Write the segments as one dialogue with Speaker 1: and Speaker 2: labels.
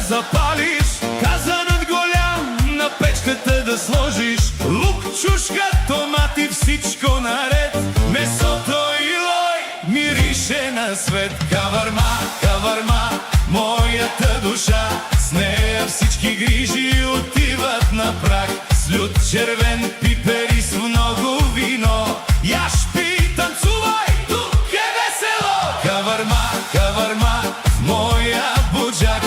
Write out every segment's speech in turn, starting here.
Speaker 1: Запалиш казанът голям, на печката да сложиш лук, чушка, томати, всичко наред. Месото и лой мирише на свет. Каварма, каварма, моята душа, с нея всички грижи отиват на прах. С лют, червен пипер и с много вино, яш, пи, танцувай, тук е весело. Каварма, каварма, моя буджак,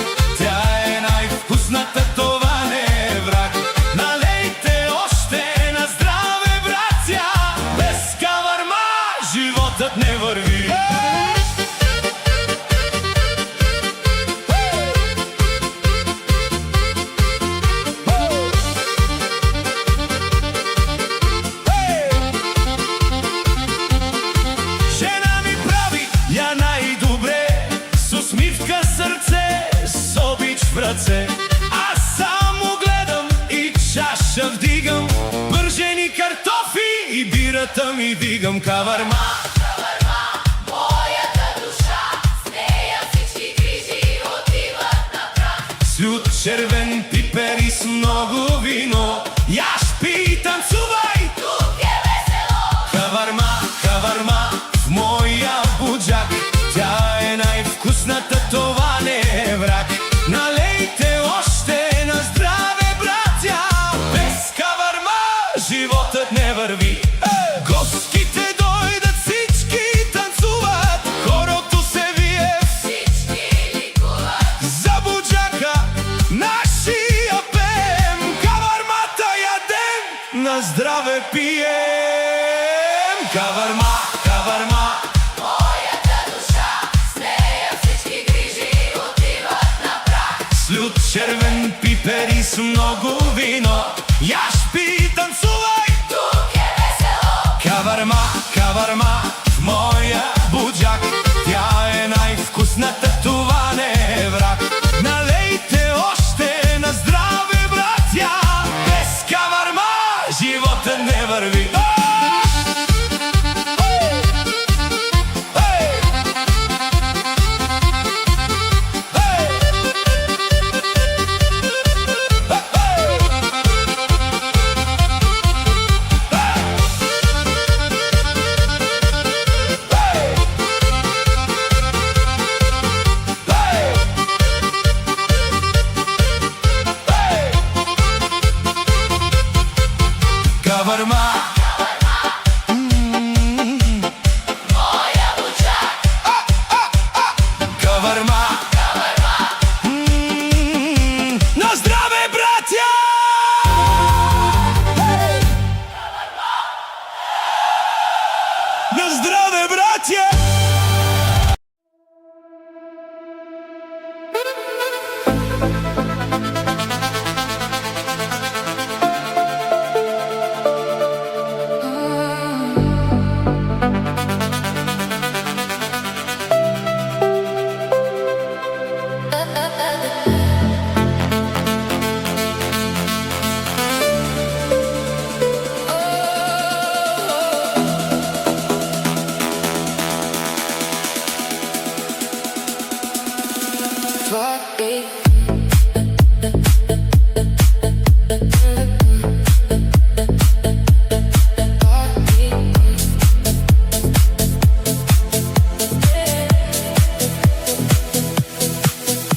Speaker 1: най-вкусната, това не е враг. Налейте още на здраве, братя, без каварма животът не върви. Жена ми прави я най-добре, с усмивка сърце, с обич в ръце. Аз само гледам и чаша вдигам, пържени картофи и бирата ми дигам. Каварма,
Speaker 2: каварма, моята душа, с нея всички грижи отиват на прах.
Speaker 1: с лют, червен пипер и с много вино, яш, пи, танцувай,
Speaker 2: Тук е весело.
Speaker 1: каварма, каварма, в моя буджак, тя е най-вкусната, това не е враг. Налейте още на здраве, братя, без каварма животът не върви. Гостите дойдат, всички танцуват, хорото се вие,
Speaker 2: Всички ликуват.
Speaker 1: за буджака нашия пеем. Кавармата ядем, на здраве пием. Каварма, каварма,
Speaker 2: Моята душа, с нея всички грижи отиват на прах.
Speaker 1: с лют, червен пипер и с много вино, яш, пи, танцувай.
Speaker 2: Тук е весело.
Speaker 1: Каварма, каварма, в моя буджак, тя е най-вкусната, това не е враг. Налейте още на здраве, братя, без каварма живота не върви. Каварма,
Speaker 2: Моя буджак,
Speaker 1: каварма, на здраве, братя! На здраве, братя!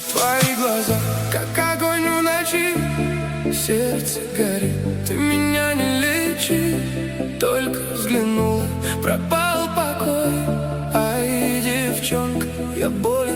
Speaker 3: Твои глаза, как огонь в ночи, сердце горит, ты меня не лечи. Только взглянул, пропал покой. Ай, девчонка, я болен.